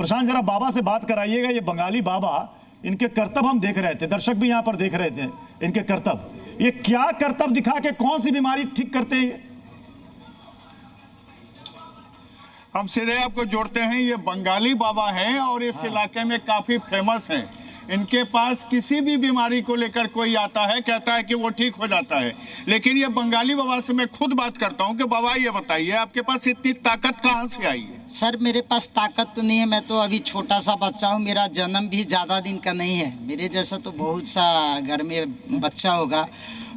प्रशांत जरा बाबा से बात कराइएगा। ये बंगाली बाबा, इनके करतब हम देख रहे थे, दर्शक भी यहाँ पर देख रहे थे इनके करतब। ये क्या करतब दिखा के कौन सी बीमारी ठीक करते हैं? हम सीधे आपको जोड़ते हैं। ये बंगाली बाबा हैं और इस इलाके में काफी फेमस हैं। इनके पास किसी भी बीमारी को लेकर कोई आता है, कहता है कि वो ठीक हो जाता है। लेकिन ये बंगाली बाबा से मैं खुद बात करता हूँ कि बाबा ये बताइए, आपके पास इतनी ताकत कहाँ से आई है? सर मेरे पास ताकत तो नहीं है, मैं तो अभी छोटा सा बच्चा हूँ। मेरा जन्म भी ज़्यादा दिन का नहीं है। मेरे जैसा तो बहुत सा घर में बच्चा होगा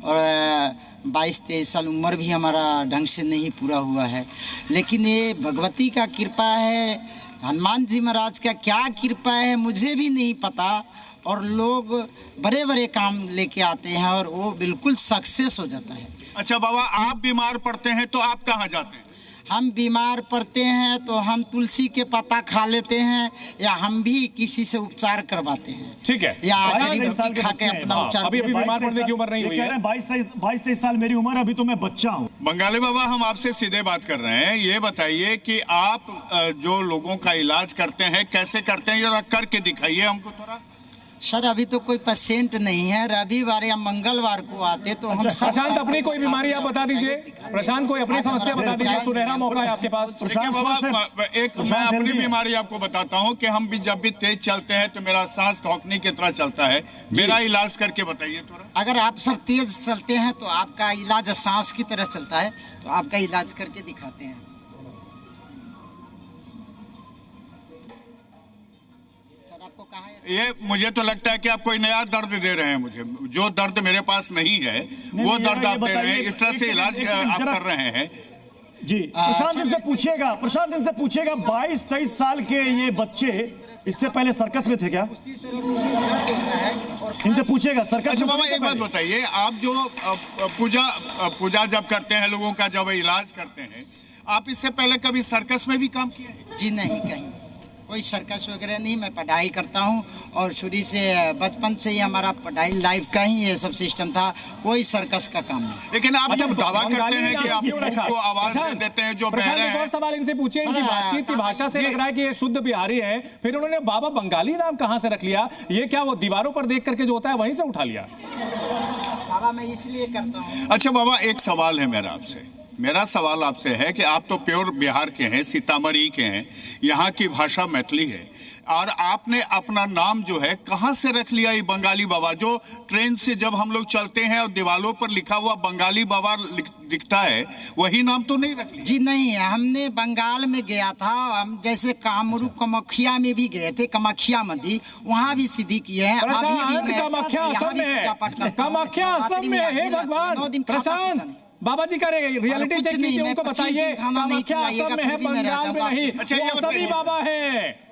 और 22-23 साल उम्र भी हमारा ढंग से नहीं पूरा हुआ है। लेकिन ये भगवती का कृपा है, हनुमान जी महाराज का क्या कृपा है मुझे भी नहीं पता। और लोग बड़े बड़े काम लेके आते हैं और वो बिल्कुल सक्सेस हो जाता है। अच्छा बाबा, आप बीमार पड़ते हैं तो आप कहाँ जाते हैं? हम बीमार पड़ते हैं तो हम तुलसी के पत्ता खा लेते हैं या हम भी किसी से उपचार करवाते हैं। ठीक है, या जड़ी बूटी खा के अपना उपचार। अभी बीमार पड़ने की उम्र नहीं हुई है। 22-23 साल मेरी उम्र, अभी तो मैं बच्चा हूँ। बंगाली बाबा, हम आपसे सीधे बात कर रहे हैं। ये बताइए कि आप जो लोगों का इलाज करते हैं कैसे करते हैं, जरा करके दिखाइए हमको थोड़ा। सर अभी तो कोई पेशेंट नहीं है, रविवार या मंगलवार को आते तो हम सब। प्रशांत, अपनी कोई बीमारी आप बता दीजिए। प्रशांत, कोई अपनी समस्या बता दीजिए, सुनहरा मौका है आपके पास। बाबा, एक मैं अपनी बीमारी आपको बताता हूँ कि हम भी जब भी तेज चलते हैं तो मेरा सांस धोखने की तरह चलता है। मेरा इलाज करके बताइए थोड़ा। अगर आप सर तेज चलते हैं तो आपका इलाज सांस की तरह चलता है, तो आपका इलाज करके दिखाते हैं। ये मुझे तो लगता है कि आप कोई नया दर्द दे रहे हैं मुझे, जो दर्द मेरे पास नहीं है वो दर्द आप दे रहे हैं। इस तरह से इलाज आप कर रहे हैं जी। प्रशांत इनसे पूछिएगा, प्रशांत इनसे पूछिएगा, 22-23 साल के ये बच्चे इससे पहले सर्कस में थे क्या? इनसे पूछिएगा सर्कस। अच्छा बाबा, एक बात बताइए, आप जो पूजा जब करते हैं, लोगों का जब इलाज करते हैं, आप इससे पहले कभी सर्कस में भी काम किए हैं? जी नहीं, कहीं कोई सर्कस वगैरह नहीं। मैं पढ़ाई करता हूँ और शुरू से बचपन से ही हमारा पढ़ाई लाइफ का ही ये सब सिस्टम था, कोई सर्कस का काम नहीं। लेकिन आप जब दावा करते हैं कि आप को आवाज दे देते हैं जो बहरे हैं। और सवाल इनसे पूछिए, इनकी बातचीत की भाषा से लग रहा है कि ये शुद्ध बिहारी है, फिर उन्होंने बाबा बंगाली नाम कहाँ से रख लिया? ये क्या वो दीवारों पर देख करके जो होता है वहीं से उठा लिया? बाबा मैं इसलिए करता हूँ। अच्छा बाबा, एक सवाल है मेरा सवाल आपसे है कि आप तो प्योर बिहार के हैं, सीतामढ़ी के हैं, यहाँ की भाषा मैथिली है, और आपने अपना नाम जो है कहाँ से रख लिया ये बंगाली बाबा? जो ट्रेन से जब हम लोग चलते हैं और दीवारों पर लिखा हुआ बंगाली बाबा दिखता है, वही नाम तो नहीं रख लिया? जी नहीं, हमने बंगाल में गया था। हम जैसे कामरूप कामाख्या में भी गए थे, कामाख्या मंदिर, वहाँ भी सिद्धि किए हैं। कामाख्या असम में है, कामाख्या असम में है भगवान। प्रशांत, बाबा जी का रियलिटी चेक कीजिए, उनको बताइए कामाख्या असम में है, बंगाल में नहीं। अच्छा ये सभी बाबा है।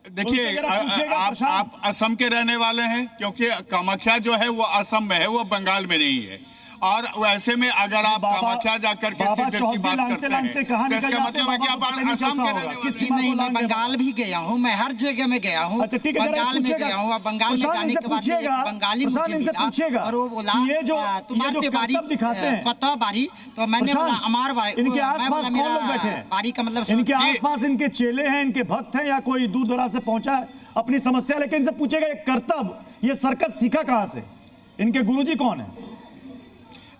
देखिए, आप असम के रहने वाले हैं, क्योंकि कामाख्या जो है वो असम में है, वो बंगाल में नहीं है। और वैसे में अगर आप कामाख्या जाकर के सिद्धि की बात करते हैं तो इसका मतलब है कि आप असम के रहने वाले। किसी नहीं, मैं बंगाल भी गया हूँ, मैं हर जगह में गया हूँ। बंगाल में गया हूँ, बंगाल में जाने के बाद बंगाली मुझे मिला और वो बोला तुम्हारे बारी पता बारी, तो मैंने बोला अमार बारी। इनके आसपास कौन लोग बैठे हैं? बारी का मतलब इनके आसपास इनके चेले हैं, इनके भक्त हैं, या कोई दूर दराज से पहुंचा है अपनी समस्या लेके? इनसे पूछेगा ये करतब, ये सर्कस सीखा कहाँ से? इनके गुरुजी कौन है?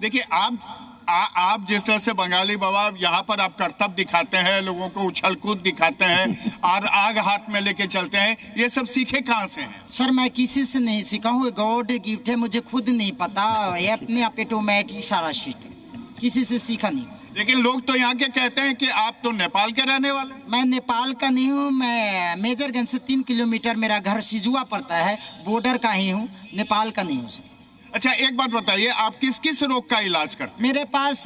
देखिए, आप जिस तरह से बंगाली बाबा यहाँ पर आप करतब दिखाते हैं, लोगों को उछल कूद दिखाते हैं और आग हाथ में लेके चलते हैं, ये सब सीखे कहाँ से हैं? सर मैं किसी से नहीं सीखा हूँ, गॉड गिफ्ट है, मुझे खुद नहीं पता। ये अपने आप ऑटोमेटिक सारा सिस्टम, किसी से सीखा नहीं। लेकिन लोग तो यहाँ के कहते हैं कि आप तो नेपाल के रहने वाले। मैं नेपाल का नहीं हूँ, मैं मेजरगंज से 3 किलोमीटर मेरा घर सिजुआ पड़ता है, बॉर्डर का ही हूँ, नेपाल का नहीं हूँ सर। अच्छा एक बात बताइए, आप किस किस रोग का इलाज करते हैं? मेरे पास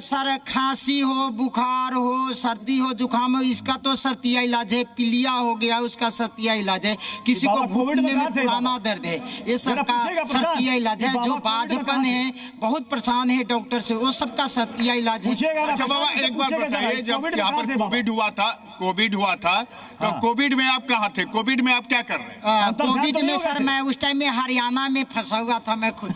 सर खांसी हो, बुखार हो, सर्दी हो, जुकाम हो, इसका तो सर्तिया इलाज है। पीलिया हो गया, उसका सर्तिया इलाज है। किसी को घुटने में पुराना दर्द है, ये सब का सर्तिया इलाज है। जो बाजपन है, बहुत परेशान है डॉक्टर से, वो सबका सर्तिया इलाज है। अच्छा बाबा एक बात बताइए, जब यहाँ पर कोविड हुआ था तो कोविड में आप कहाँ थे? कोविड में आप क्या कर रहे हैं? कोविड में सर मैं उस टाइम में हरियाणा में फंसा हुआ था, मैं खुद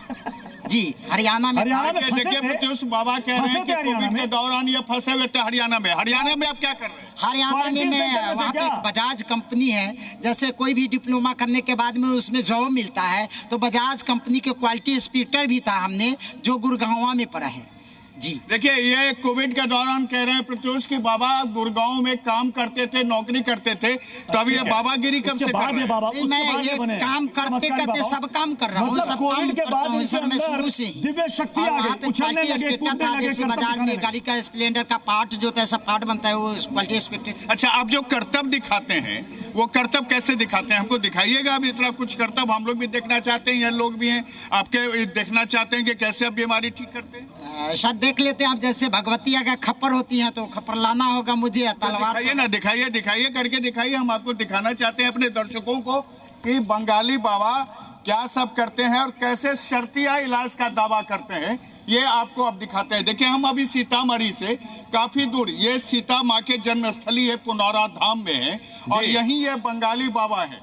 जी हरियाणा में देखिए प्रत्युष बाबा कह रहे हैं कि कोविड के दौरान ये फंसे हुए थे हरियाणा में आप क्या कर रहे हैं? हरियाणा में मैं वहाँ पे एक बजाज कंपनी है, जैसे कोई भी डिप्लोमा करने के बाद में उसमें जॉब मिलता है, तो बजाज कंपनी के क्वालिटी इंस्पेक्टर भी था हमने, जो गुड़गांव में पड़ा है जी। देखिए ये कोविड के दौरान कह रहे हैं प्रत्युष कि बाबा गुड़गांव में काम करते थे, नौकरी करते थे, तो अब ये बाबागिरी कब से कर रहे हैं? मैं ये काम करते करते सब काम कर रहा हूँ, सब काम करता हूँ सर, मैं शुरू से ही। दिव्य शक्ति आ गई, उछलने लगे, कूदने लगे, जैसे बाजार में गाड़ी का स्प्लेंडर का पार्ट जो होता है, सब पार्ट बनता है, वो क्वालिटी इंस्पेक्टर। अच्छा, आप जो करतब दिखाते हैं वो करतब कैसे दिखाते हैं? हमको दिखाइएगा अभी इतना कुछ करतब, हम लोग भी देखना चाहते हैं, ये लोग भी हैं आपके देखना चाहते हैं कि कैसे आप बीमारी ठीक करते हैं। शायद देख लेते हैं आप, जैसे भगवती अगर खप्पर होती हैं तो खप्पर लाना होगा मुझे, तलवार दिखाइए ना, दिखाइए करके दिखाइए, हम आपको दिखाना चाहते हैं अपने दर्शकों को कि बंगाली बाबा क्या सब करते हैं और कैसे शर्तिया इलाज का दावा करते हैं, ये आपको अब दिखाते हैं। देखिए हम अभी सीतामढ़ी से काफी दूर, ये सीता माँ के जन्मस्थली है, पुनौरा धाम में है, और यहीं ये बंगाली बाबा है।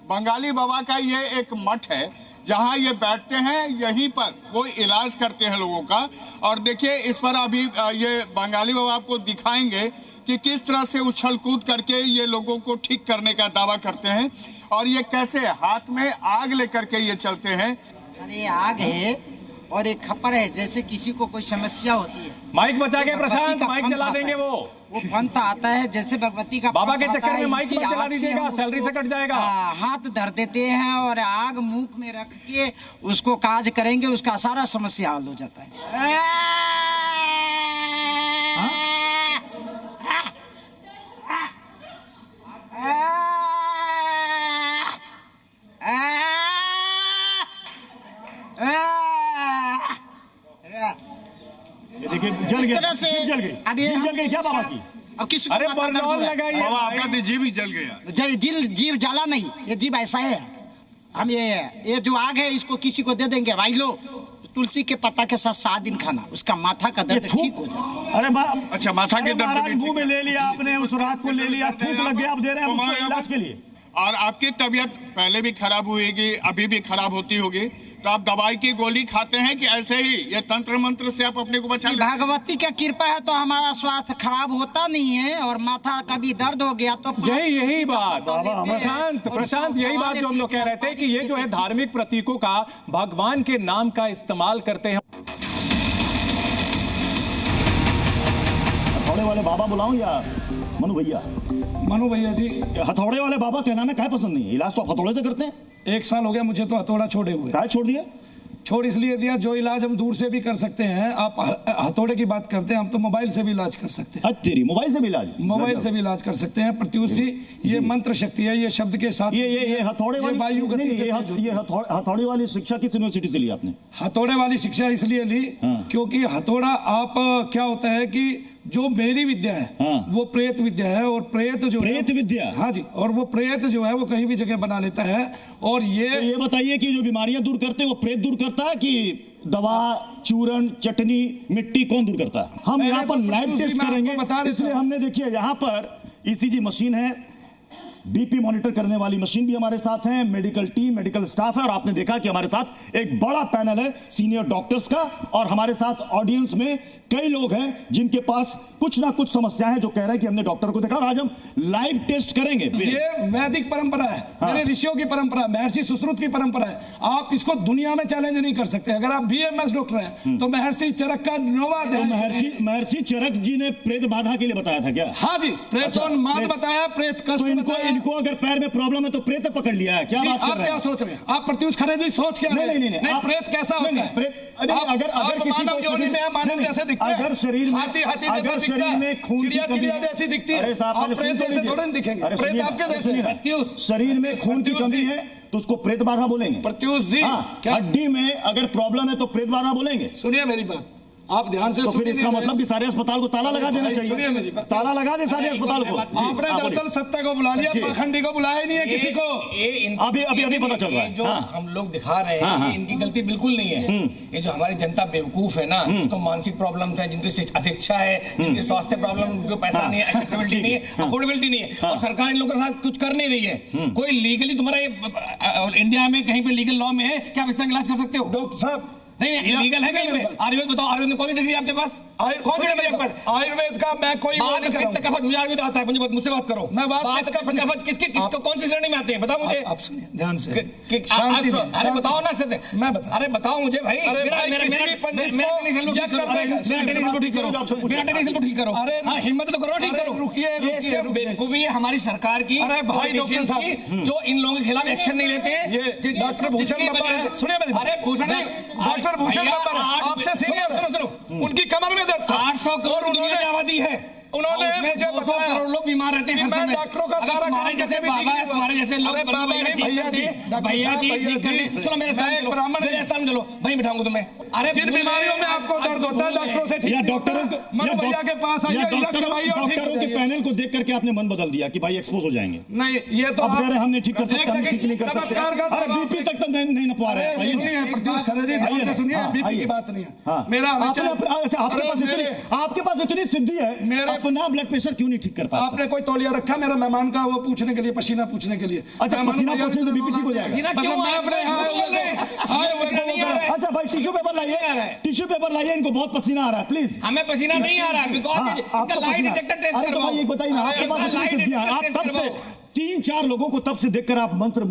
बंगाली बाबा का ये एक मठ है जहाँ ये बैठते हैं, यहीं पर वो इलाज करते हैं लोगों का। और देखिए इस पर अभी ये बंगाली बाबा आपको दिखाएंगे कि किस तरह से उछल कूद करके ये लोगों को ठीक करने का दावा करते हैं, और ये कैसे हाथ में आग लेकर के ये चलते हैं। सर ये आग है और एक खप्पर है, जैसे किसी को कोई समस्या होती है। माइक बचा के प्रशांत, माइक चला देंगे वो पंथ आता है, जैसे भगवती का बाबा के चक्कर में माइक पर चला दीजिएगा, सैलरी से कट जाएगा। हाथ धर देते हैं और आग मुंह में रख के उसको काज करेंगे, उसका सारा समस्या हल हो जाता है। देखिए जल गई क्या बाबा की? अब किसी अरे बरनौल लगाइए बाबा आपका जीव ही जल गया। जीव जला नहीं, ये जीव ऐसा है। हम ये जो आग है इसको किसी को दे देंगे, भाई लो तुलसी के पत्ता के साथ 7 दिन खाना, उसका माथा का दर्द ठीक हो जाता है। अरे अच्छा, माथा के दर्द मुंह में ले लिया आपने, उस रात को ले लिया, थूक लग गया, अब दे रहे हैं उसको इलाज के लिए। और आपकी तबीयत पहले भी खराब हुएगी, अभी भी खराब होती होगी, तो आप दवाई की गोली खाते हैं कि ऐसे ही ये तंत्र मंत्र से आप अपने को बचा लेते हैं? भगवती का कृपा है तो हमारा स्वास्थ्य खराब होता नहीं है, और माथा कभी दर्द हो गया तो यही बात प्रशांत यही बात जो हम लोग कह रहे थे कि ये जो है धार्मिक प्रतीकों का भगवान के नाम का इस्तेमाल करते हैं। हथौड़े वाले बाबा बुलाऊं या मनु भैया जी? हथौड़े वाले बाबा कहलाना काहे पसंद नहीं है? इलाज तो आप हथौड़े से करते हैं। 1 साल हो गया मुझे तो हथौड़ा छोड़े हुए। काहे छोड़ दिया? छोड़ इसलिए दिया, जो इलाज हम दूर से भी कर सकते हैं, आप हथौड़े की बात करते हैं, हम तो मोबाइल से भी इलाज कर सकते हैं। तेरी मोबाइल से भी इलाज? मोबाइल से भी इलाज कर सकते हैं प्रत्युष जी। ये मंत्र शक्ति है, ये शब्द के साथ ये हथौड़े वाली वायु गति ये हथौड़े वाली शिक्षा किस यूनिवर्सिटी से ली आपने? हथौड़े वाली शिक्षा इसलिए ली क्योंकि हथौड़ा आप क्या होता है कि जो मेरी विद्या है वो प्रेत विद्या है, और प्रेत विद्या, हाँ जी, और वो प्रेत जो है वो कहीं भी जगह बना लेता है। और ये बताइए कि जो बीमारियां दूर करते हैं वो प्रेत दूर करता है कि दवा, चूरन, चटनी, मिट्टी कौन दूर करता है? हम यहाँ पर लाइव टेस्ट करेंगे, इसलिए हमने देखिए यहाँ पर ईसीजी मशीन है, बीपी मॉनिटर करने वाली मशीन भी हमारे साथ है, मेडिकल टीम, मेडिकल स्टाफ है, और आपने देखा कि हमारे साथ एक बड़ा पैनल है सीनियर डॉक्टर्स का, और हमारे साथ ऑडियंस में कई लोग हैं जिनके पास कुछ ना कुछ समस्या है, जो कह रहे हैं कि हमने डॉक्टर को देखा, और आज हम लाइव टेस्ट करेंगे। ये वैदिक परंपरा है, मेरे ऋषियों की परंपरा, महर्षि सुश्रुत की परंपरा है। आप इसको दुनिया में चैलेंज नहीं कर सकते। अगर आप BMS डॉक्टर हैं तो महर्षि चरक का नोवाद है। महर्षि चरक जी ने प्रेत बाधा के लिए बताया था क्या? हाँ जी, प्रेतोन्माद बताया, प्रेत कष्ट। इनको अगर पैर में प्रॉब्लम है तो प्रेत पकड़ लिया है क्या? बात कर रहे हैं? आप क्या सोच रहे हैं? आप प्रत्युष खरे जी सोच क्या रहे हैं? नहीं, प्रेत कैसा होता है? अगर किसी मानव योनि में मानव जैसे दिखते हैं, अगर शरीर में हाथी जैसा दिखता है, चिड़िया जैसी दिखती है, आप प्रेत जैसे थोड़े नहीं दिखेंगे। प्रेत आपके जैसे प्रत्युष, शरीर में खून की कमी है तो उसको प्रेत बाधा बोलेंगे। प्रत्युष जी, हड्डी में अगर प्रॉब्लम है तो प्रेत बाधा बोलेंगे। सुनिए मेरी बात, आप ध्यान से तो फिर इसका मतलब कि सारे अस्पताल को ताला लगा देना चाहिए। ताला लगा दे सारे अस्पताल को। आपने दरअसल सत्ता को बुला लिया, पाखंडी को बुलाया नहीं है किसी को। अभी पता चल रहा है जो हम लोग दिखा रहे हैं ये इनकी गलती बिल्कुल नहीं है। ये जो हमारी जनता बेवकूफ है ना, जिसको मानसिक प्रॉब्लम है, जिनकी अशिक्षा है, जिनकी स्वास्थ्य प्रॉब्लम, जो पैसा नहीं है, एक्सेसिबिलिटी नहीं है, अफोर्डेबिलिटी नहीं है, और सरकार इन लोगों के साथ कुछ कर नहीं रही है। कोई लीगली तुम्हारा इंडिया में कहीं पे लीगल लॉ में है क्या आप इस तरह इलाज कर सकते हो? डॉक्टर साहब नहीं इलीगल है कहीं पे? आयुर्वेद बताओ, आयुर्वेद में कौन सी डिग्री आपके पास? कौन सी डिग्री आपके पास? आयुर्वेद का मैं कोई कफत, मुझे आयुर्वेद आता है, मुझसे बात करो। मैं बात कफत किसके कौन सी श्रेणी में आते हैं, बताओ मुझे। आप सुनिए ध्यान से, अरे बताओ ना सर, मैं बता, अरे बताओ मुझे भाई, मेरा टेनिस ठीक करो। अरे हिम्मत तो करो, ठीक करो। रुकिए, बेवकूफी है हमारी सरकार की। अरे भाई डॉक्टर साहब, जो इन लोगों के खिलाफ एक्शन नहीं लेते हैं। ये डॉक्टर भूषण सुनिए मेरी, अरे भूषण डॉक्टर भूषण आपसे सीनियर, सुनो, उनकी कमर में दर्द था। 800 करोड़ दुनिया की आबादी है, उन्होंने मुझे 200 करोड़ लोग बीमार रहते हैं हर समय। डॉक्टरों का सारा हमारे जैसे बाबा है, तुम्हारे जैसे लोग भैया जी चलो मेरे स्थान चलो, वहीं बिठाऊंगा तुम्हें। अरे जिन बीमारियों में आपको दर्द होता है डॉक्टरों से ठीक, डॉक्टरों भैया के पास आइए, डॉक्टरों के पैनल को देख करके आपने मन बदल दिया कि भाई एक्सपोज हो जाएंगे। नहीं ये तो अब कह रहे हमने ठीक कर सकते, हम ठीक नहीं कर सकते। अरे बीपी तक तो नहीं नपवा रहे हैं। सुनिए प्रत्युष खरे जी, ध्यान से सुनिए, बीपी की बात नहीं है मेरा। आपके पास इतनी सिद्धि है, मेरा अपना ब्लड प्रेशर क्यों नहीं ठीक कर पाते? आपने कोई तौलिया रखा मेरा मेहमान का, वो पूछने के लिए, पसीना पूछने के लिए? अच्छा, पसीना पूछने से बीपी ठीक हो जाएगा? अच्छा भाई टिश्यू पेपर लाइए, टिश्यू पेपर लाइए, इनको बहुत पसीना आ रहा है प्लीज। हमें पसीना नहीं आ रहा है, बिकॉज़ लाइट डिटेक्टर टेस्ट करवाओ। भाई एक बताइए ना, आपके पास इतनी सिद्धियां, आप सबसे 3-4 लोगों को तब से देखकर आप मंत्र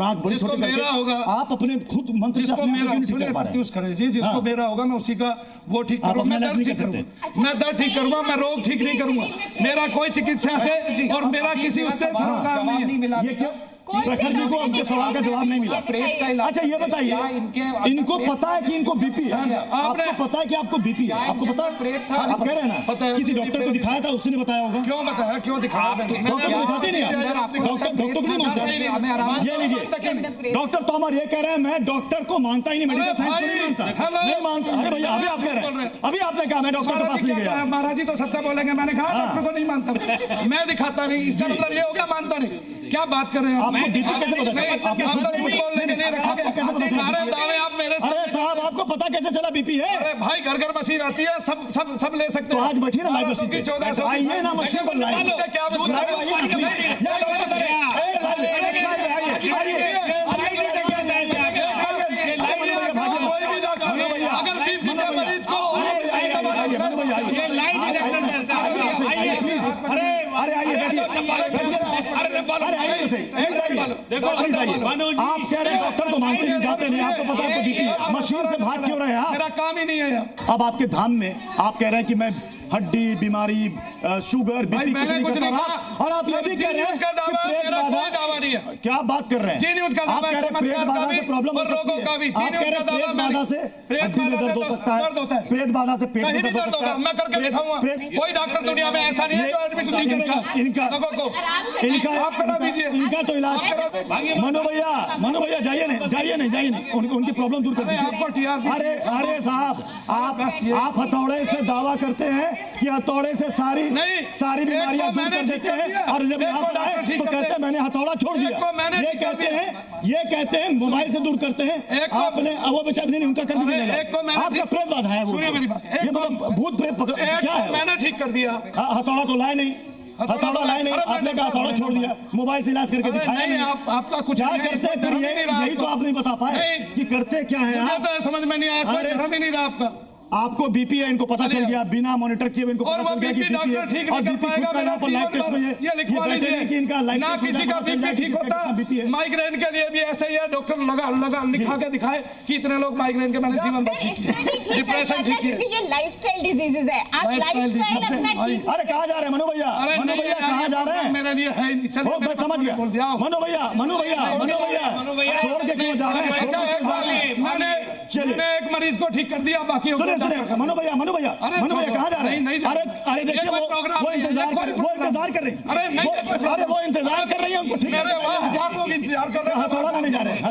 आंख बड़ी छोटी मेरा होगा, आप अपने खुद मंत्र से अपने आप क्यों नहीं कर पा रहे? करे जी, जिसको मेरा होगा मैं उसी का वो ठीक करूंगा, मैं दर्द ठीक करूंगा, मैं दर्द ठीक करूंगा, मैं रोग ठीक नहीं करूंगा। मेरा कोई चिकित्सा से और मेरा किसी उससे सरोकार नहीं मिला। ये क्यों? प्रखर जी को आपके सवाल का जवाब नहीं मिला। अच्छा ये बताइए, इनको पता है कि इनको बीपी है? आपको पता है कि आपको बीपी है? आपको पता है? आप कह रहे हैं ना, किसी डॉक्टर को दिखाया था, उसने बताया होगा। क्यों बताया, क्यों दिखाया? डॉक्टर को दिखाते नहीं, डॉक्टर को नहीं मानते। ये लीजिए, डॉक्टर तोमर ये कह रहे हैं मैं डॉक्टर को मानता ही नहीं, मेडिकल साइंस को नहीं मानता। अरे भैया अभी आप कह रहे हैं, अभी आपने कहा मैं डॉक्टर के पास नहीं गया। महाराज जी तो सत्य बोलेंगे, मैंने कहा डॉक्टर को नहीं मानता, मैं दिखाता नहीं, इसका मतलब ये हो गया मानता नहीं। क्या बात कर रहे हैं? आपको बीपी कैसे पता चला? सारे दावे आप मेरे। अरे साहब आपको पता कैसे चला बीपी है? अरे भाई घर घर मशीन आती है, सब ले सकते तो हैं। आज बैठिए ना लाइव मशीन पे, आइए ना मशीन पर लाइव। क्या आप कह रहे हैं डॉक्टर को मानते नहीं, जाते नहीं, आपको पता है बीपी मशीन से भाग क्यों रहे हैं आप? मेरा काम ही नहीं है। अब आपके धाम में आप कह रहे हैं कि मैं हड्डी बीमारी, शुगर, बीपी कुछ नहीं करता, और आप ये भी कह रहे हैं कोई दावा नहीं है। क्या बात कर रहे हैं? जी न्यूज़ का दावा है, पेट बाधा से प्रॉब्लम हो सकती है। का भी जी न्यूज़ का दावा, पेट बाधा से हड्डी में दर्द हो सकता है, पेट बाधा से पेट में दर्द हो सकता है। मैं करके दिखाऊंगा, कोई डॉक्टर दुनिया में ऐसा नहीं है जो एडमिट नहीं करेगा। इनका तो इलाज। मनो भैया जाइए नहीं, उनकी प्रॉब्लम दूर कर दीजिए। अरे साहब आप हथौड़े से दावा करते हैं कि हथौड़े से सारी बीमारियां दूर कर देते हैं, और जब यहाँ पर आए तो कहते हैं मैंने हथौड़ा छोड़ दिया। ये कहते हैं मोबाइल से दूर करते हैं, आपने वो बेचारे नहीं, उनका कर दीजिए। आपका प्रेत बाधा है वो, ये मतलब भूत प्रेत क्या है? मैंने ठीक कर दिया। हथौड़ा तो लाए नहीं, आपने कहा हथौड़ा छोड़ दिया, मोबाइल से इलाज करके दिखाया नहीं। आपका कुछ क्या करते हैं फिर? यही तो आप नहीं बता पाए कि करते क्या है। मुझे तो समझ में नहीं आया, कोई धर्म ही नहीं रहा आपका। आपको बीपी है, इनको पता चल गया, बिना मॉनिटर किए इनको पता चल गया कि बीपी है, और बीपी खुद का यहाँ पर लाइव टेस्ट में ये लिखवा लीजिए कि इनका लाइव ना किसी का बीपी ठीक होता। माइग्रेन के लिए भी ऐसे ही है, डॉक्टर लगा लिखा के दिखाए कि इतने लोग माइग्रेन के मैंने जीवन भर डिप्रेशन ठीक है। ये लाइफस्टाइल डिजीजेस है, आप लाइफस्टाइल अपना ठीक। अरे कहाँ जा रहे हैं मनु भैया? कहाँ जा रहे हैं? मेरे लिए है ही नहीं। चलो मैं समझ गया। मनु भैया छोड़ के क्यों जा रहे हैं? मैंने एक मरीज को ठीक कर दिया, बाकी मनु भैया कहाँ जा रहे हैं? अरे देखिए वो इंतजार कर रही है। अरे वो इंतजार कर रही है उनको ठीक। मेरे वहाँ 1000 लोग इंतजार कर रहे हैं। हथौड़ा लाने जा रहे हैं,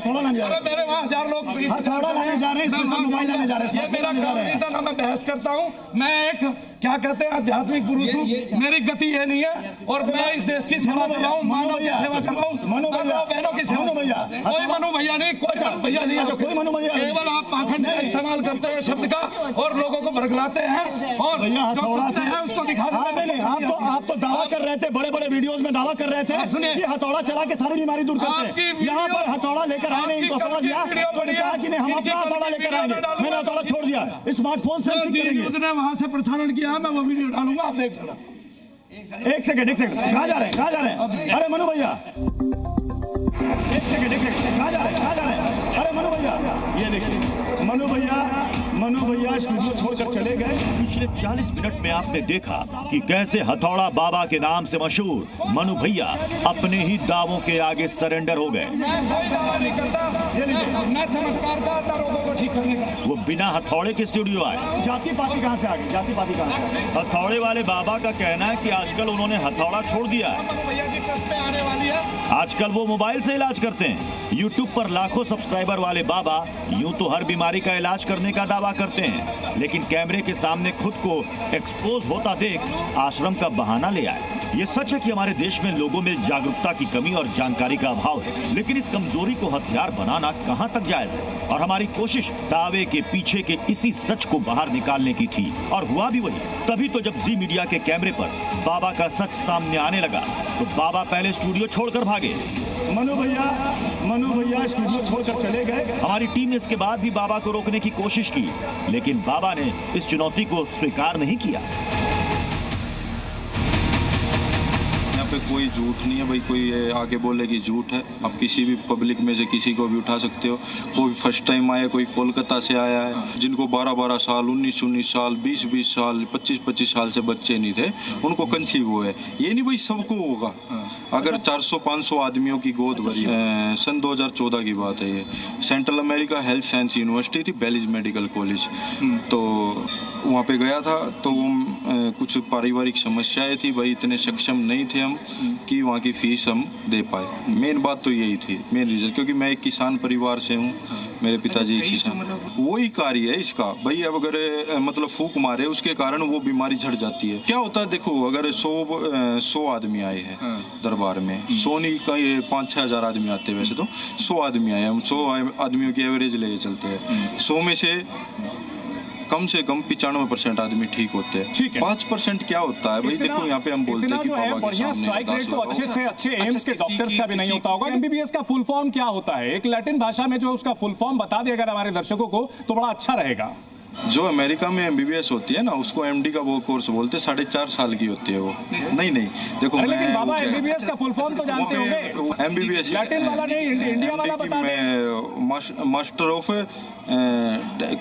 मेरे वहाँ 1000 लोग हथौड़ा लाने जा रहे हैं, मोबाइल लाने जा रहे हैं। ये मेरा काम नहीं था ना, मैं बहस करता हूँ। मैं एक क्या कहते हैं आध्यात्मिक पुरुष हूँ, मेरी गति ये नहीं है और मैं इस देश की सेवा कर रहा हूँ, मानव की सेवा कर रहा हूँ, मनु भैया, बहनों की सेवा। कोई मनु भैया नहीं, कोई मनु भैया नहीं, कोई मनु भैया, केवल आप पाखंड का इस्तेमाल करते हैं शब्द का और लोगों को भड़काते हैं और जो सत्य है उसको दिखाने। नहीं, आप तो दावा कर रहे थे, बड़े बड़े वीडियोस में दावा कर रहे थे कि हथौड़ा चला के सारी बीमारी दूर करते हैं। यहाँ पर हथौड़ा लेकर आए नहीं, इनको हथौड़ा दिया तो कहा कि नहीं हम अपना हथौड़ा लेकर आएंगे, मैंने हथौड़ा छोड़ दिया, स्मार्टफोन से उसने वहां से प्रसारण किया, मैं वो वीडियो डालूंगा, आप देख लेना। एक सेकंड कहाँ जा रहे हैं अरे मनु भैया, एक सेकंड कहाँ जा रहे हैं अरे मनु भैया, ये देखिए मनु भैया स्टूडियो छोड़कर चले गए। पिछले 40 मिनट में आपने देखा कि कैसे हथौड़ा बाबा के नाम से मशहूर मनु भैया अपने ही दावों के आगे सरेंडर हो गए। वो बिना हथौड़े के स्टूडियो आए। जाति पाति कहाँ से आ गई? जाति पाति कहाँ से? हथौड़े वाले बाबा का कहना है कि आजकल उन्होंने हथौड़ा छोड़ दिया है। आजकल वो मोबाइल से इलाज करते हैं। YouTube पर लाखों सब्सक्राइबर वाले बाबा यूं तो हर बीमारी का इलाज करने का दावा करते हैं, लेकिन कैमरे के सामने खुद को एक्सपोज होता देख आश्रम का बहाना ले आए। ये सच है कि हमारे देश में लोगों में जागरूकता की कमी और जानकारी का अभाव है, लेकिन इस कमजोरी को हथियार बनाना कहां तक जायज है? और हमारी कोशिश दावे के पीछे के इसी सच को बाहर निकालने की थी, और हुआ भी वही। तभी तो जब जी मीडिया के कैमरे पर बाबा का सच सामने आने लगा तो बाबा पहले स्टूडियो छोड़कर भागे। मनु भैया स्टूडियो छोड़कर चले गए। हमारी टीम ने इसके बाद भी बाबा को रोकने की कोशिश की, लेकिन बाबा ने इस चुनौती को स्वीकार नहीं किया। पे कोई झूठ नहीं है भाई, कोई ये आके बोले कि झूठ है। आप किसी भी पब्लिक में से किसी को भी उठा सकते हो। कोई फर्स्ट टाइम आया, कोई कोलकाता से आया है, जिनको 12-12 साल, 19-19 साल, 20-20 साल, 25-25 साल से बच्चे नहीं थे, उनको कंसीव हुए। ये नहीं भाई सबको होगा। अगर 400-500 आदमियों की गोद भरी है। सन 2014 की बात है ये। Central America health science university थी, बेलिज मेडिकल कॉलेज, तो वहाँ पे गया था। तो कुछ पारिवारिक समस्याएं थी भाई, इतने सक्षम नहीं थे हम कि वहाँ की फीस हम दे पाए। मेन बात तो यही थी, मेन रीज़न, क्योंकि मैं एक किसान परिवार से हूँ, मेरे पिताजी एक किसान। वही कार्य है इसका भाई। अब अगर मतलब फूंक मारे उसके कारण वो बीमारी झड़ जाती है। क्या होता है देखो, अगर 100 आदमी आए हैं दरबार में, 100 नहीं कहीं 5-6 हज़ार आदमी आते हैं, वैसे तो 100 आदमी आए, हम 100 आदमियों की एवरेज लेके चलते हैं। 100 में से कम 95% आदमी ठीक होते हैं। 5% क्या होता है भाई? देखो यहाँ पे हम बोलते हैं कि बाबा के सामने 10 लोग अच्छे से अच्छे एम्स के डॉक्टर्स का भी नहीं होता होगा। एमबीबीएस का फुल फॉर्म क्या होता है? एक लैटिन भाषा में जो उसका फुल फॉर्म बता दे अगर हमारे दर्शकों को, तो बड़ा अच्छा रहेगा। जो अमेरिका में एमबीबीएस होती है ना, उसको एमडी का वो कोर्स बोलते हैं, 4.5 साल की होती है वो। नहीं देखो, लेकिन बाबा एमबीबीएस का फुल फॉर्म तो जानते होंगे। एमबीबीएस लैटिन वाला नहीं, इंडिया वाला बता मैं मास्टर ऑफ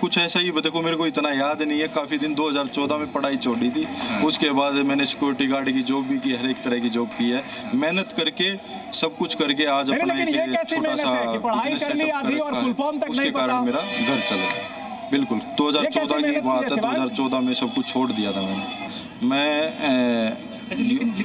कुछ ऐसा ही। देखो मेरे को इतना याद नहीं है, काफ़ी दिन 2014 में पढ़ाई छोड़ी थी। उसके बाद मैंने सिक्योरिटी गार्ड की जॉब भी की, हर एक तरह की जॉब की है, मेहनत करके सब कुछ करके आज अपना एक छोटा सा बिजनेस सेटअप कर, उसके कारण मेरा घर चला। बिल्कुल 2014 की बात है, 2014 में सब कुछ छोड़ दिया था मैं।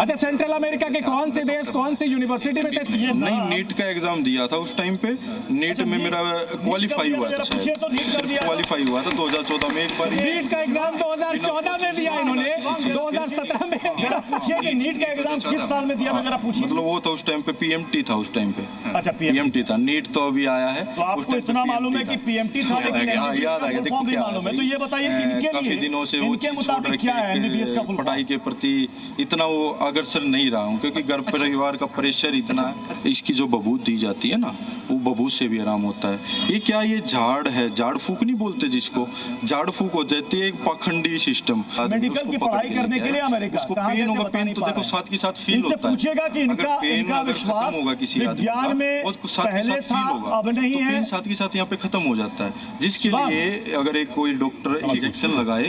अच्छा, सेंट्रल अमेरिका के कौन से देश, कौन सी यूनिवर्सिटी में थे? नहीं, नीट का एग्जाम दिया था उस टाइम पे। नीट में मेरा क्वालिफाई हुआ था, शायद सिर्फ क्वालिफाई हुआ था 2014 में। एक बार नीट का एग्जाम 2014 में दिया इन्होंने, 2017 में। पूछिए कि नीट का एग्जाम किस साल में दिया, जरा पूछिए। मतलब वो था उस टाइम पे, पीएमटी था उस टाइम पे। अच्छा, पीएमटी था, नीट तो अभी आया है। तो आपको इतना मालूम है कि पीएमटी था, लेकिन याद आ गया। देखो क्या मालूम है, तो ये बताइए इनके काफी दिनों से वो चीज छोड़ रखी है, पढ़ाई के प्रति इतना वो अग्रसर नहीं रहा हूँ, क्योंकि घर परिवार का प्रेशर इतना है। इसकी जो बबूत दी जाती है ना, वो बबूत से भी आराम होता है। ये क्या, ये झाड़ है, झाड़ फूक नहीं बोलते जिसको, झाड़ फूक हो जाती है, एक पाखंडी सिस्टम। मेडिकल की पढ़ाई करने के लिए अमेरिका, उसको पेन होगा, पेन तो देखो साथ के साथ फील होता है। पूछेगा कि इनका विश्वास होगा किसी आदमी का, साथ के साथ फील होगा, अब नहीं है, पेन साथ के साथ यहाँ पे खत्म हो जाता है। जिसके लिए अगर एक कोई डॉक्टर इंजेक्शन लगाए,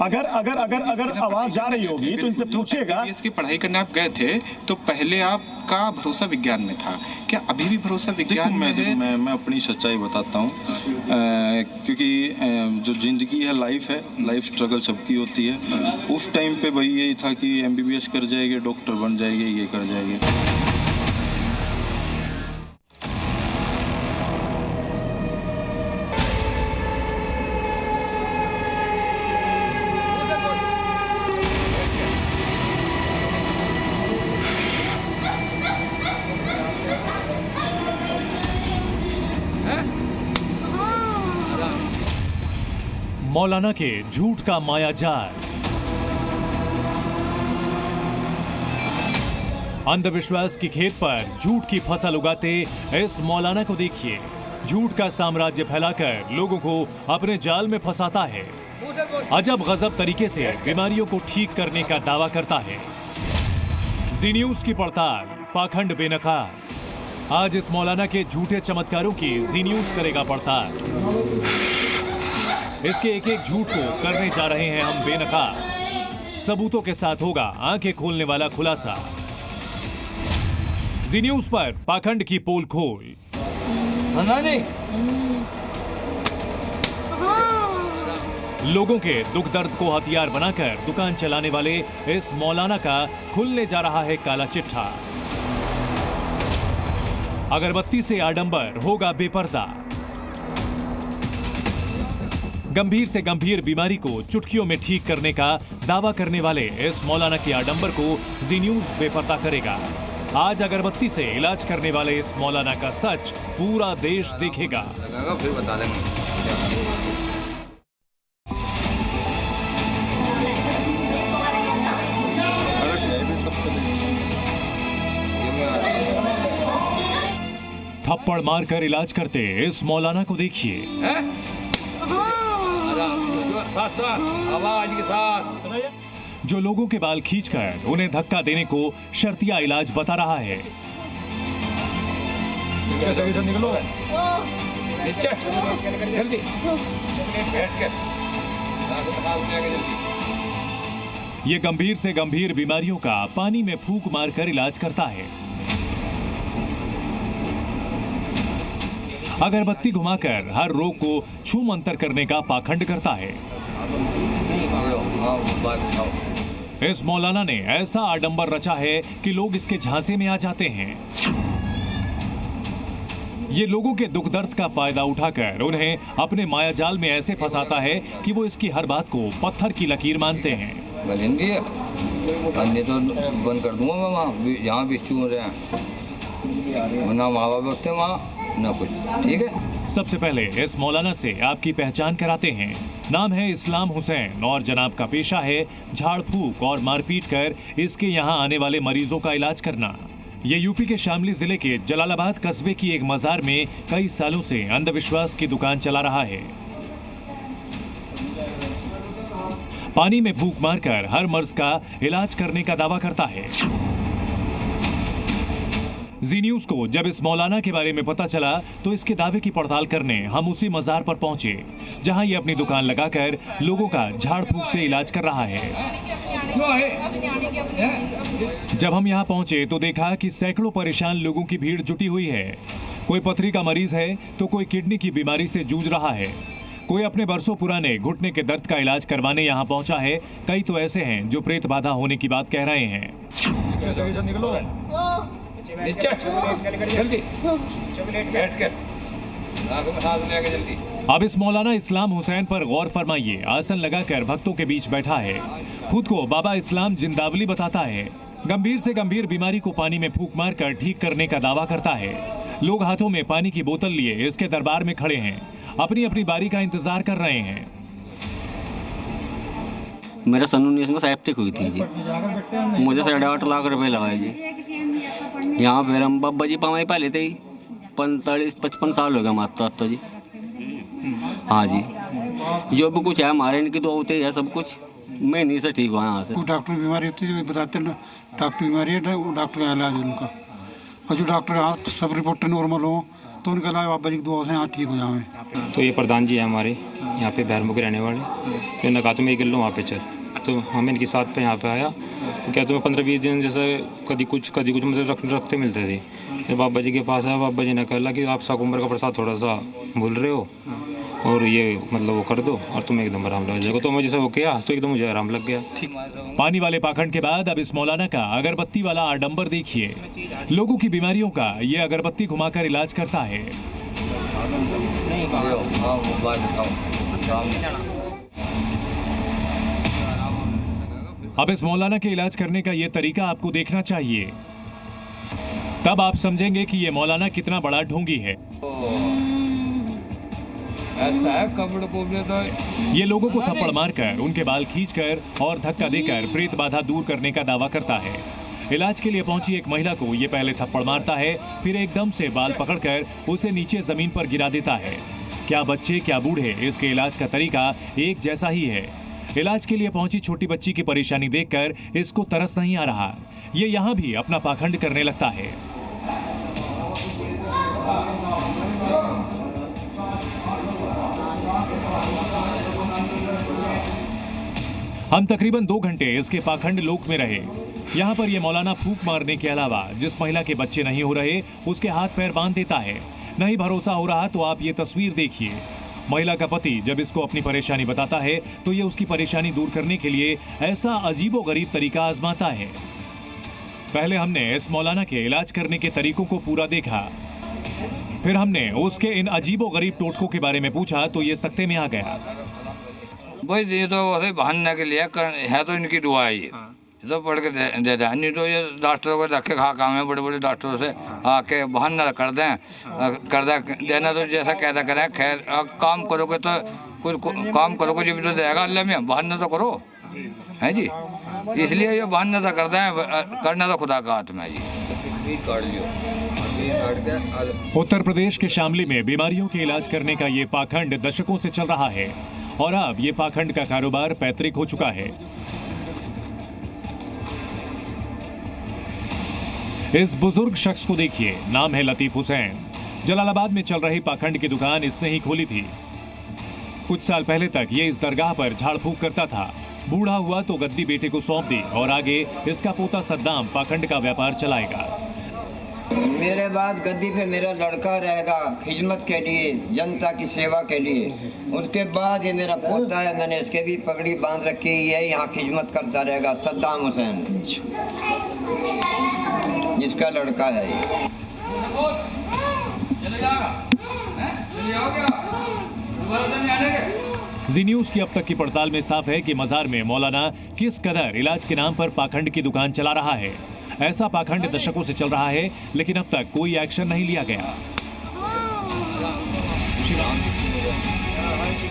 अगर आवाज जा रही होगी तो इनसे पूछेगा। इसकी पढ़ाई करने आप गए थे तो पहले आपका भरोसा विज्ञान में था, क्या अभी भी भरोसा विज्ञान में है? मैं अपनी सच्चाई बताता हूँ, क्योंकि जो जिंदगी है, लाइफ है, लाइफ स्ट्रगल सबकी होती है। उस टाइम पे भाई यही था कि एमबीबीएस कर जाएंगे, डॉक्टर बन जाएंगे, ये कर जाएंगे। मौलाना के झूठ का मायाजाल। अंधविश्वास की खेत पर झूठ की फसल उगाते इस मौलाना को देखिए। झूठ का साम्राज्य फैलाकर लोगों को अपने जाल में फंसाता है। अजब गजब तरीके से बीमारियों को ठीक करने का दावा करता है। जी न्यूज की पड़ताल, पाखंड बेनकाब। आज इस मौलाना के झूठे चमत्कारों की जी न्यूज करेगा पड़ताल। इसके एक एक झूठ को करने जा रहे हैं हम बेनकाब। सबूतों के साथ होगा आंखें खोलने वाला खुलासा। जी न्यूज पर पाखंड की पोल खोल। लोगों के दुख दर्द को हथियार बनाकर दुकान चलाने वाले इस मौलाना का खुलने जा रहा है काला चिट्ठा। अगरबत्ती से आडंबर होगा बेपर्दा। गंभीर से गंभीर बीमारी को चुटकियों में ठीक करने का दावा करने वाले इस मौलाना के आडंबर को जी न्यूज बेपर्दा करेगा। आज अगरबत्ती से इलाज करने वाले इस मौलाना का सच पूरा देश देखेगा। फिर बता देंगे। थप्पड़ मारकर इलाज करते इस मौलाना को देखिए। आवाज के साथ जो लोगों के बाल खींचकर उन्हें धक्का देने को शर्तिया इलाज बता रहा है। निकलो नीचे जल्दी बैठ के ये गंभीर से गंभीर बीमारियों का पानी में फूंक मारकर इलाज करता है। अगरबत्ती घुमाकर हर रोग को छू मंतर करने का पाखंड करता है। इस मौलाना ने ऐसा आडंबर रचा है कि लोग इसके झांसे में आ जाते हैं। ये लोगों के दुख दर्द का फायदा उठाकर उन्हें अपने मायाजाल में ऐसे फंसाता है कि वो इसकी हर बात को पत्थर की लकीर मानते हैं। अन्य तो बंद कर दूंगा मैं वहाँ जहाँ भी हो रहे हैं, ना माँ बाप होते वहाँ ना कुछ। ठीक है, सबसे पहले इस मौलाना से आपकी पहचान कराते हैं। नाम है इस्लाम हुसैन और जनाब का पेशा है झाड़ फूक और मारपीट कर इसके यहाँ आने वाले मरीजों का इलाज करना। ये यूपी के शामली जिले के जलालाबाद कस्बे की एक मजार में कई सालों से अंधविश्वास की दुकान चला रहा है। पानी में फूंक मारकर हर मर्ज का इलाज करने का दावा करता है। जी न्यूज को जब इस मौलाना के बारे में पता चला तो इसके दावे की पड़ताल करने हम उसी मजार पर पहुंचे जहां ये अपनी दुकान लगाकर लोगों का झाड़ फूक से इलाज कर रहा है। जब हम यहां पहुंचे तो देखा कि सैकड़ों परेशान लोगों की भीड़ जुटी हुई है। कोई पथरी का मरीज है तो कोई किडनी की बीमारी से जूझ रहा है, कोई अपने बरसों पुराने घुटने के दर्द का इलाज करवाने यहाँ पहुंचा है। कई तो ऐसे हैं जो प्रेत बाधा होने की बात कह रहे हैं। जल्दी बैठ के जल्दी। अब इस मौलाना इस्लाम हुसैन पर गौर फरमाइए। आसन लगाकर भक्तों के बीच बैठा है। खुद को बाबा इस्लाम जिंदावली बताता है। गंभीर से गंभीर बीमारी को पानी में फूंक मारकर ठीक करने का दावा करता है। लोग हाथों में पानी की बोतल लिए इसके दरबार में खड़े हैं, अपनी अपनी बारी का इंतजार कर रहे हैं। मेरा सन 19 में सेप्टिक हुई थी जी। मुझे 8.5 लाख रुपए लगाए जी। यहाँ पे हम बाबा जी पामाई पहले थे ही 45-55 साल हो गए माता तो जी। हाँ जी, जो भी कुछ है हमारे इनकी तो होते ही है सब कुछ। मैं नहीं से ठीक हुआ यहाँ से। डॉक्टर बीमारी होती है बताते ना, डॉक्टर बीमारी है डॉक्टर का इलाज है उनका। और जो डॉक्टर यहाँ सब रिपोर्ट नॉर्मल हो तो उनका इलाज बाबा जी की दुआ से यहाँ ठीक हो जाए। तो ये प्रधान जी है हमारे यहाँ पे भैरमो के रहने वाले। तो इन्होंने कहा तो मैं गिर लो वहाँ पे चल। तो हम इनके साथ पे यहाँ पे आया तो क्या तुम्हें 15-20 दिन जैसे कभी कुछ मतलब रखते मिलते थे। जब बाबा जी के पास आया, बाबा जी ने कहा कि आप साकुम्बर का प्रसाद थोड़ा सा भूल रहे हो और ये मतलब वो कर दो और तुम्हें एकदम आराम लग जाएगा। तो मैं जैसे वो किया तो एकदम मुझे आराम लग गया। पानी वाले पाखंड के बाद अब इस मौलाना का अगरबत्ती वाला आडंबर देखिए। लोगों की बीमारियों का ये अगरबत्ती घुमाकर इलाज करता है। अब इस मौलाना के इलाज करने का ये तरीका आपको देखना चाहिए, तब आप समझेंगे कि ये मौलाना कितना बड़ा ढोंगी है। ऐसा है कपड़ को भी तो ये लोगों को थप्पड़ मारकर, उनके बाल खींचकर और धक्का देकर प्रेत बाधा दूर करने का दावा करता है। इलाज के लिए पहुंची एक महिला को ये पहले थप्पड़ मारता है, फिर एकदम से बाल पकड़कर उसे नीचे जमीन पर गिरा देता है। क्या बच्चे क्या बूढ़े, इसके इलाज का तरीका एक जैसा ही है। इलाज के लिए पहुंची छोटी बच्ची की परेशानी देखकर इसको तरस नहीं आ रहा। ये यहाँ भी अपना पाखंड करने लगता है। हम तकरीबन 2 घंटे इसके पाखंड लोक में रहे। यहाँ पर ये मौलाना फूंक मारने के अलावा जिस महिला के बच्चे नहीं हो रहे उसके हाथ पैर बांध देता है। नहीं भरोसा हो रहा तो आप ये तस्वीर देखिए। महिला का पति जब इसको अपनी परेशानी बताता है तो ये उसकी परेशानी दूर करने के लिए ऐसा अजीबोगरीब तरीका आजमाता है। पहले हमने इस मौलाना के इलाज करने के तरीकों को पूरा देखा, फिर हमने उसके इन अजीबोगरीब टोटकों के बारे में पूछा तो ये सख्ते में आ गया। भाई ये तो वैसे बहाने के लिए है, तो इनकी दुआ है ये तो पढ़ के दे दें, नहीं तो ये डॉक्टरों को धक्के खा काम है, बड़े बड़े डॉक्टरों से आके बहाना कर दें देना तो जैसा कहता करें। खैर काम करोगे तो कुछ काम करोगे जब तो देगा अल्लाह में, बहाना तो करो है जी। इसलिए ये बहाना तो कर दें, करना तो खुदा का हाथ में है जी। उत्तर प्रदेश के शामली में बीमारियों के इलाज करने का ये पाखंड दशकों से चल रहा है और अब ये पाखंड का कारोबार पैतृक हो चुका है। इस बुजुर्ग शख्स को देखिए, नाम है लतीफ हुसैन। जलालाबाद में चल रही पाखंड की दुकान इसने ही खोली थी। कुछ साल पहले तक ये इस दरगाह पर झाड़ फूंक करता था। बूढ़ा हुआ तो गद्दी बेटे को सौंप दी और आगे इसका पोता सद्दाम पाखंड का व्यापार चलाएगा। मेरे बाद गद्दी पे मेरा लड़का रहेगा खिदमत के लिए, जनता की सेवा के लिए। उसके बाद ये मेरा पोता है, मैंने इसके भी पगड़ी बांध रखी है, यहाँ खिदमत करता रहेगा। सद्दाम हुसैन जिसका लड़का है ये। जी न्यूज की अब तक की पड़ताल में साफ है कि मजार में मौलाना किस कदर इलाज के नाम पर पाखंड की दुकान चला रहा है। ऐसा पाखंड दशकों से चल रहा है, लेकिन अब तक कोई एक्शन नहीं लिया गया।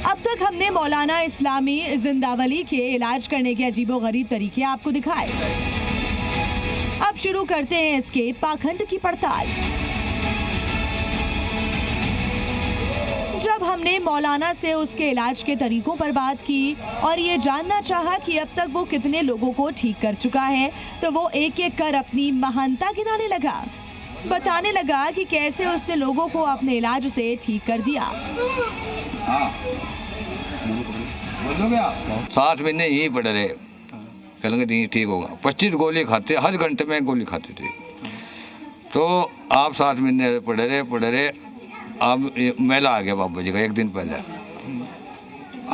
अब तक हमने मौलाना इस्लामी जिंदावली के इलाज करने के अजीबोगरीब तरीके आपको दिखाए। अब शुरू करते हैं इसके पाखंड की पड़ताल। जब हमने मौलाना से उसके इलाज के तरीकों पर बात की और ये जानना चाहा कि अब तक वो कितने लोगों को ठीक कर चुका है, तो वो एक एक कर अपनी महानता गिनाने लगा। बताने लगा कि कैसे उसने लोगों को अपने इलाज से ठीक कर दिया। 7 महीने यहीं पड़े रहे, कहेंगे ठीक होगा। 25 गोली खाते, हर घंटे में गोली खाते थे। तो आप 7 महीने पड़े रहे। अब मेला आ गया बाबा जी का 1 दिन पहले,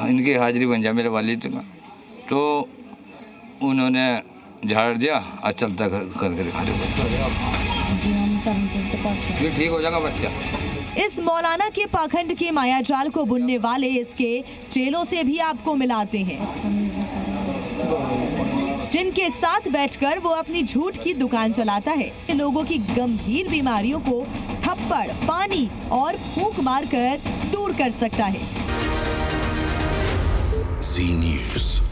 इनकी हाजिरी बन जाए मेरे वालिद का, तो उन्होंने झाड़ दिया और चलता करके दिखा दिया, ये ठीक हो जाएगा बच्चा। इस मौलाना के पाखंड के मायाजाल को बुनने वाले इसके चेलों से भी आपको मिलाते हैं, जिनके साथ बैठकर वो अपनी झूठ की दुकान चलाता है। लोगों की गंभीर बीमारियों को थप्पड़, पानी और फूंक मारकर दूर कर सकता है। जी न्यूज़।